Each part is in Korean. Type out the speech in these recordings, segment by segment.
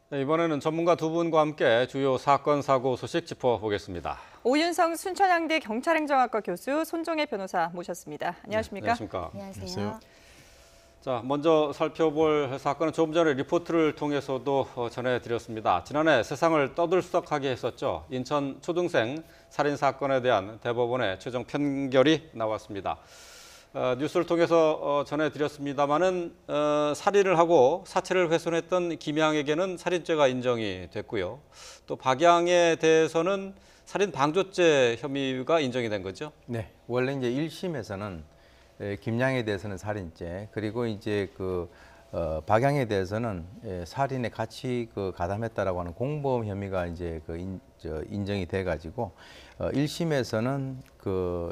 네, 이번에는 전문가 두 분과 함께 주요 사건, 사고 소식 짚어보겠습니다. 오윤성 순천향대 경찰행정학과 교수 손종혜 변호사 모셨습니다. 안녕하십니까? 네, 안녕하십니까? 안녕하세요. 자, 먼저 살펴볼 사건은 조금 전에 리포트를 통해서도 전해드렸습니다. 지난해 세상을 떠들썩하게 했었죠. 인천 초등생 살인 사건에 대한 대법원의 최종 판결이 나왔습니다. 뉴스를 통해서 전해드렸습니다마는 살인을 하고 사체를 훼손했던 김양에게는 살인죄가 인정이 됐고요. 또 박양에 대해서는 살인 방조죄 혐의가 인정이 된 거죠. 네, 원래 이제 1심에서는 김양에 대해서는 살인죄, 그리고 이제 박양에 대해서는 살인에 같이 가담했다라고 하는 공범 혐의가 이제 인정이 돼 가지고 1심에서는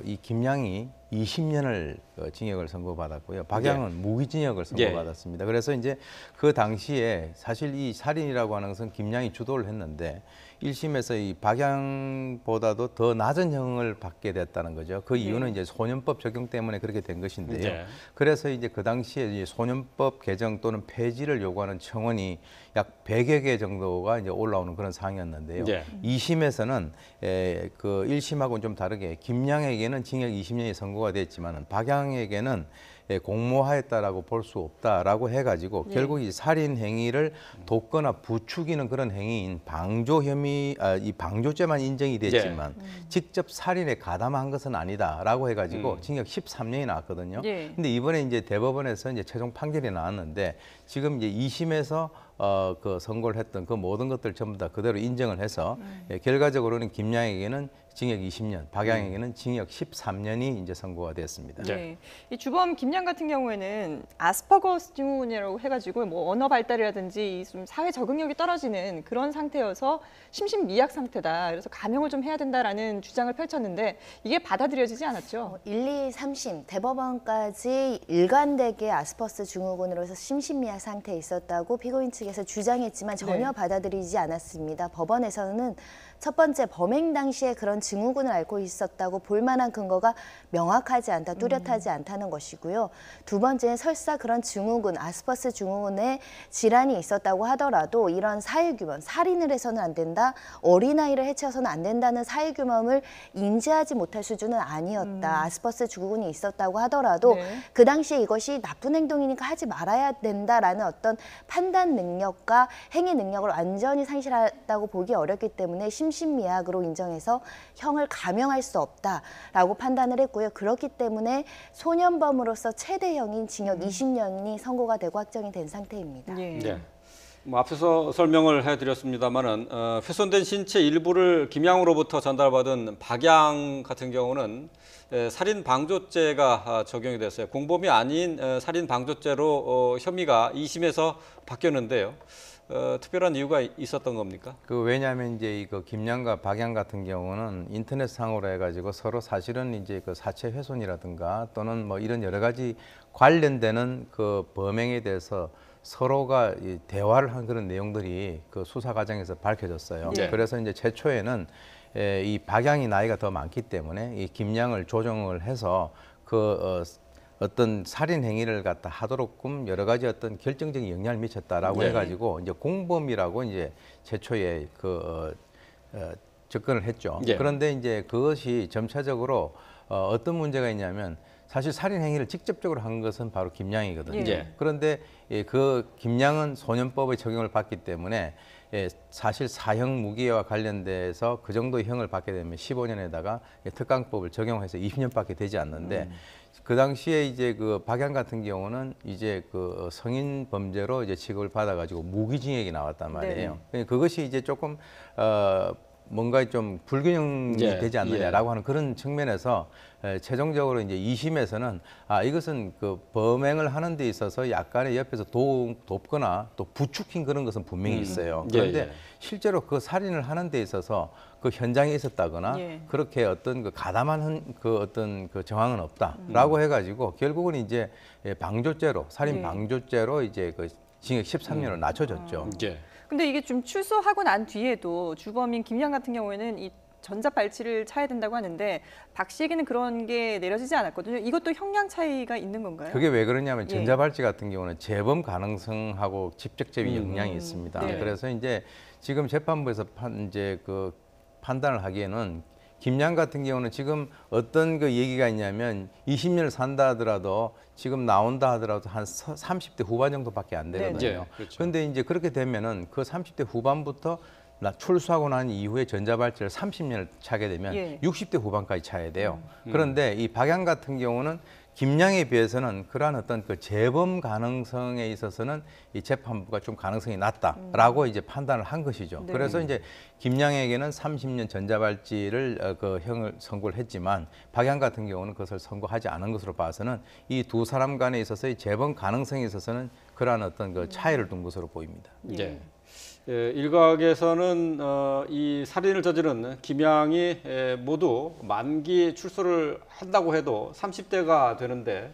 이 김양이 20년을 징역을 선고받았고요. 박양은 무기징역을 선고받았습니다. 그래서 이제 그 당시에 사실 이 살인이라고 하는 것은 김양이 주도를 했는데 1심에서 이 박양보다도 더 낮은 형을 받게 됐다는 거죠. 그 이유는 이제 소년법 적용 때문에 그렇게 된 것인데요. 그래서 이제 그 당시에 이제 소년법 개정 또는 폐지를 요구하는 청원이 약 100여 개 정도가 이제 올라오는 그런 상황이었는데요. 2심에서는 그 1심하고는 좀 다르게 김양에게는 징역 20년이 선고가 됐지만 박양에게는 공모하였다라고 볼 수 없다라고 해가지고 결국 이 살인 행위를 돕거나 부추기는 그런 행위인 방조 혐의, 이 방조죄만 인정이 됐지만 직접 살인에 가담한 것은 아니다라고 해가지고 징역 13년이 나왔거든요. 근데 이번에 이제 대법원에서 이제 최종 판결이 나왔는데 지금 이제 2심에서 그 선고를 했던 그 모든 것들 전부 다 그대로 인정을 해서 결과적으로는 김양에게는 징역 20년, 박양에게는 징역 13년이 이제 선고가 되었습니다. 네. 이 주범 김양 같은 경우에는 아스퍼거스 증후군이라고 해가지고 뭐 언어 발달이라든지 좀 사회 적응력이 떨어지는 그런 상태여서 심신미약 상태다. 그래서 감형을 좀 해야 된다라는 주장을 펼쳤는데 이게 받아들여지지 않았죠. 1, 2, 3심 대법원까지 일관되게 아스퍼스 증후군으로 해서 심신미약 상태에 있었다고 피고인 측에서 주장했지만 전혀 받아들이지 않았습니다. 법원에서는 첫 번째 범행 당시에 그런 증후군을 앓고 있었다고 볼 만한 근거가 명확하지 않다, 뚜렷하지 않다는 것이고요. 두 번째는 설사 그런 증후군, 아스퍼스 증후군에 질환이 있었다고 하더라도 이런 사회규범, 살인을 해서는 안 된다, 어린아이를 해쳐서는 안 된다는 사회규범을 인지하지 못할 수준은 아니었다. 아스퍼스 증후군이 있었다고 하더라도 그 당시에 이것이 나쁜 행동이니까 하지 말아야 된다라는 어떤 판단 능력과 행위 능력을 완전히 상실하다고 보기 어렵기 때문에 심신미약으로 인정해서 형을 감형할 수 없다라고 판단을 했고요. 그렇기 때문에 소년범으로서 최대형인 징역 20년이 선고가 되고 확정이 된 상태입니다. 네. 뭐 앞서서 설명을 해드렸습니다만은 훼손된 신체 일부를 김양으로부터 전달받은 박양 같은 경우는 살인 방조죄가 적용이 됐어요. 공범이 아닌 살인 방조죄로 혐의가 2심에서 바뀌었는데요. 특별한 이유가 있었던 겁니까? 왜냐하면 이제 이거 김양과 박양 같은 경우는 인터넷 상으로 해가지고 서로 사실은 이제 그 사체 훼손이라든가 또는 뭐 이런 여러 가지 관련되는 그 범행에 대해서 서로가 이 대화를 한 그런 내용들이 그 수사 과정에서 밝혀졌어요. 그래서 이제 최초에는 이 박양이 나이가 더 많기 때문에 이 김양을 조정을 해서 어떤 살인 행위를 갖다 하도록끔 여러 가지 어떤 결정적인 영향을 미쳤다라고 해가지고 이제 공범이라고 이제 최초에 접근을 했죠. 그런데 이제 그것이 점차적으로 어떤 문제가 있냐면 사실 살인 행위를 직접적으로 한 것은 바로 김양이거든요. 그런데 그 김양은 소년법의 적용을 받기 때문에 사실 사형 무기와 관련돼서 그 정도 형을 받게 되면 15년에다가 특강법을 적용해서 20년밖에 되지 않는데 그 당시에 이제 그 박양 같은 경우는 이제 그 성인 범죄로 이제 취급을 받아가지고 무기징역이 나왔단 말이에요. 그것이 이제 조금 뭔가 좀 불균형이 되지 않느냐라고 하는 그런 측면에서 최종적으로 이제 2심에서는 이것은 그 범행을 하는 데 있어서 약간의 옆에서 돕거나 또 부추긴 그런 것은 분명히 있어요. 그런데 실제로 그 살인을 하는 데 있어서 그 현장에 있었다거나 그렇게 어떤 그 가담한 그 어떤 그 정황은 없다라고 해가지고 결국은 이제 방조죄로 살인 방조죄로 이제 그 징역 13년을 낮춰졌죠. 근데 이게 좀 출소하고 난 뒤에도 주범인 김양 같은 경우에는 이 전자발찌를 차야 된다고 하는데 박 씨에게는 그런 게 내려지지 않았거든요. 이것도 형량 차이가 있는 건가요? 그게 왜 그러냐면 예. 전자발찌 같은 경우는 재범 가능성하고 직접적인 영향이 있습니다. 네. 그래서 이제 지금 재판부에서 이제 그 판단을 하기에는 김양 같은 경우는 지금 어떤 그 얘기가 있냐면 20년을 산다 하더라도 지금 나온다 하더라도 한 30대 후반 정도밖에 안 되거든요. 네. 네, 그렇죠. 그런데 이제 그렇게 되면은 그 30대 후반부터 출소하고 난 이후에 전자발찌를 30년을 차게 되면 예. 60대 후반까지 차야 돼요. 그런데 이 박양 같은 경우는 김양에 비해서는 그러한 어떤 그 재범 가능성에 있어서는 이 재판부가 좀 가능성이 낮다라고 이제 판단을 한 것이죠. 네. 그래서 이제 김양에게는 30년 전자발찌를 그 형을 선고를 했지만 박양 같은 경우는 그것을 선고하지 않은 것으로 봐서는 이 두 사람 간에 있어서의 재범 가능성에 있어서는 그러한 어떤 그 차이를 둔 것으로 보입니다. 예. 예, 일각에서는 이 살인을 저지른 김양이 모두 만기 출소를 한다고 해도 30대가 되는데,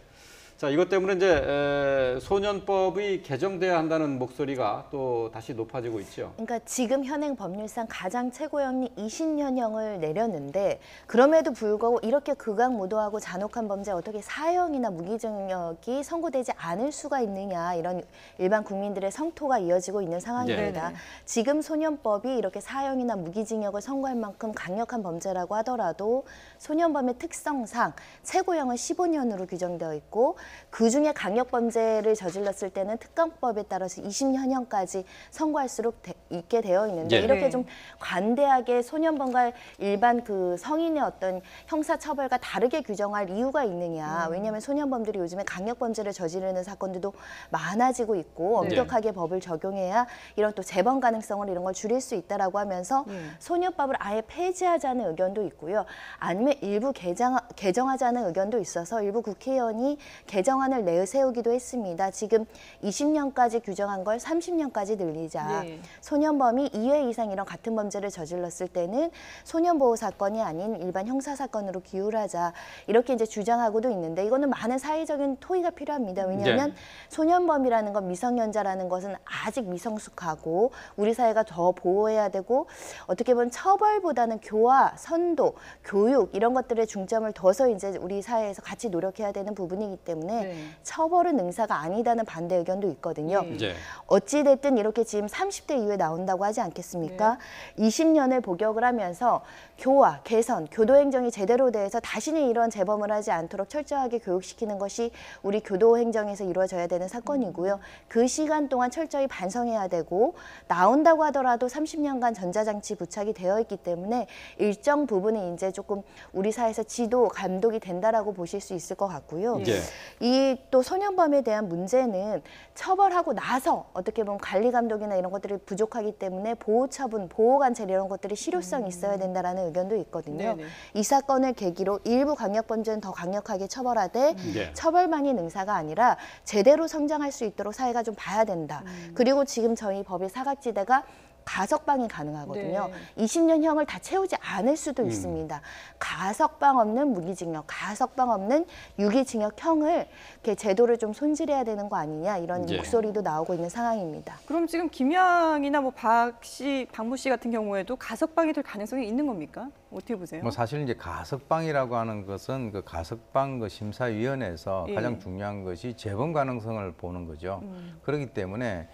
자, 이것 때문에 이제 소년법이 개정돼야 한다는 목소리가 또 다시 높아지고 있죠. 그러니까 지금 현행 법률상 가장 최고형이 20년형을 내렸는데 그럼에도 불구하고 이렇게 극악무도하고 잔혹한 범죄에 어떻게 사형이나 무기징역이 선고되지 않을 수가 있느냐, 이런 일반 국민들의 성토가 이어지고 있는 상황입니다. 네. 지금 소년법이 이렇게 사형이나 무기징역을 선고할 만큼 강력한 범죄라고 하더라도 소년범의 특성상 최고형은 15년으로 규정되어 있고 그중에 강력범죄를 저질렀을 때는 특강법에 따라서 20년형까지 선고할 수 있게 되어 있는데, 예. 이렇게 네. 좀 관대하게 소년범과 일반 그 성인의 어떤 형사처벌과 다르게 규정할 이유가 있느냐. 왜냐하면 소년범들이 요즘에 강력범죄를 저지르는 사건들도 많아지고 있고 엄격하게 법을 적용해야 이런 또 재범 가능성을 이런 걸 줄일 수 있다라고 하면서 소년법을 아예 폐지하자는 의견도 있고요. 아니면 일부 개정하자는 의견도 있어서 일부 국회의원이 개정안을 내세우기도 했습니다. 지금 20년까지 규정한 걸 30년까지 늘리자. 네. 소년범이 2회 이상 이런 같은 범죄를 저질렀을 때는 소년보호 사건이 아닌 일반 형사 사건으로 기울하자. 이렇게 이제 주장하고도 있는데 이거는 많은 사회적인 토의가 필요합니다. 왜냐하면 네. 소년범이라는 건 미성년자라는 것은 아직 미성숙하고 우리 사회가 더 보호해야 되고 어떻게 보면 처벌보다는 교화, 선도, 교육 이런 것들에 중점을 둬서 이제 우리 사회에서 같이 노력해야 되는 부분이기 때문에 네. 처벌은 능사가 아니다는 반대 의견도 있거든요. 네. 예. 어찌 됐든 이렇게 지금 30대 이후에 나온다고 하지 않겠습니까? 20년을 복역을 하면서 교화, 개선, 교도행정이 제대로 돼서 다시는 이런 재범을 하지 않도록 철저하게 교육시키는 것이 우리 교도행정에서 이루어져야 되는 사건이고요. 그 시간 동안 철저히 반성해야 되고 나온다고 하더라도 30년간 전자장치 부착이 되어 있기 때문에 일정 부분은 이제 조금 우리 사회에서 지도, 감독이 된다라고 보실 수 있을 것 같고요. 예. 이 또 소년범에 대한 문제는 처벌하고 나서 어떻게 보면 관리 감독이나 이런 것들이 부족하기 때문에 보호 처분, 보호 관찰 이런 것들이 실효성이 있어야 된다라는 의견도 있거든요. 네네. 이 사건을 계기로 일부 강력범죄는 더 강력하게 처벌하되 예. 처벌만이 능사가 아니라 제대로 성장할 수 있도록 사회가 좀 봐야 된다. 그리고 지금 저희 법의 사각지대가 가석방이 가능하거든요. 네. 20년형을 다 채우지 않을 수도 있습니다. 가석방 없는 무기징역, 가석방 없는 유기징역형을 이렇게 제도를 좀 손질해야 되는 거 아니냐, 이런 예. 목소리도 나오고 있는 상황입니다. 그럼 지금 김양이나 뭐 박 씨, 박모 씨 같은 경우에도 가석방이 될 가능성이 있는 겁니까? 어떻게 보세요? 뭐 사실 이제 가석방이라고 하는 것은 그 가석방 그 심사위원회에서 예. 가장 중요한 것이 재범 가능성을 보는 거죠. 그렇기 때문에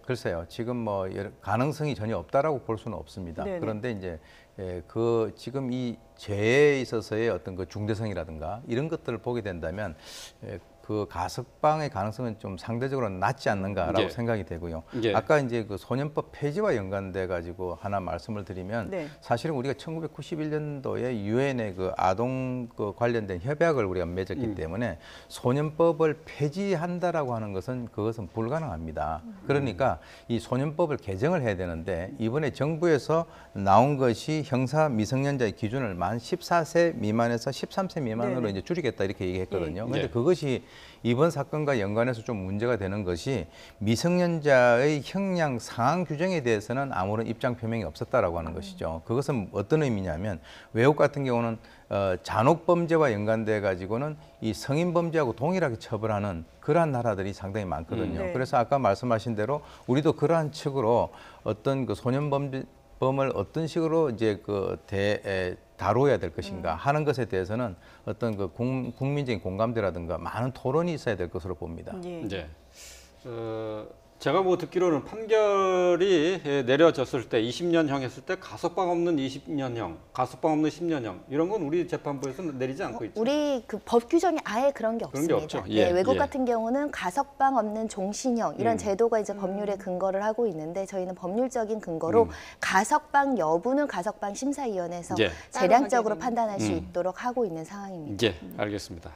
글쎄요, 지금 뭐 가능성이 전혀 없다라고 볼 수는 없습니다. 네네. 그런데 이제 그 지금 이 죄에 있어서의 어떤 그 중대성이라든가 이런 것들을 보게 된다면 그 가석방의 가능성은 좀 상대적으로 낮지 않는가라고 예. 생각이 되고요. 예. 아까 이제 그 소년법 폐지와 연관돼 가지고 하나 말씀을 드리면 네. 사실은 우리가 1991년도에 유엔의 그 아동 그 관련된 협약을 우리가 맺었기 때문에 소년법을 폐지한다라고 하는 것은 그것은 불가능합니다. 그러니까 이 소년법을 개정을 해야 되는데 이번에 정부에서 나온 것이 형사 미성년자의 기준을 만 14세 미만에서 13세 미만으로 네네. 이제 줄이겠다 이렇게 얘기했거든요. 예. 그런데 예. 그것이 이번 사건과 연관해서 좀 문제가 되는 것이 미성년자의 형량 상한 규정에 대해서는 아무런 입장 표명이 없었다라고 하는 것이죠. 그것은 어떤 의미냐면 외국 같은 경우는 잔혹 범죄와 연관돼 가지고는 이 성인 범죄하고 동일하게 처벌하는 그러한 나라들이 상당히 많거든요. 네. 그래서 아까 말씀하신 대로 우리도 그러한 측으로 어떤 그 소년 범죄 범을 어떤 식으로 이제 다뤄야 될 것인가 하는 것에 대해서는 어떤 그 국민적인 공감대라든가 많은 토론이 있어야 될 것으로 봅니다. 예. 이제 제가 뭐 듣기로는 판결이 내려졌을 때 20년형 했을 때 가석방 없는 20년형, 가석방 없는 10년형 이런 건 우리 재판부에서는 내리지 않고 있죠. 우리 그 법 규정이 아예 그런 게 그런 게 없습니다. 없죠. 예, 네, 외국 예. 같은 경우는 가석방 없는 종신형 이런 제도가 이제 법률에 근거를 하고 있는데 저희는 법률적인 근거로 가석방 여부는 가석방 심사위원회에서 예. 재량적으로 따로 하게 판단할 수 있도록 하고 있는 상황입니다. 예, 알겠습니다.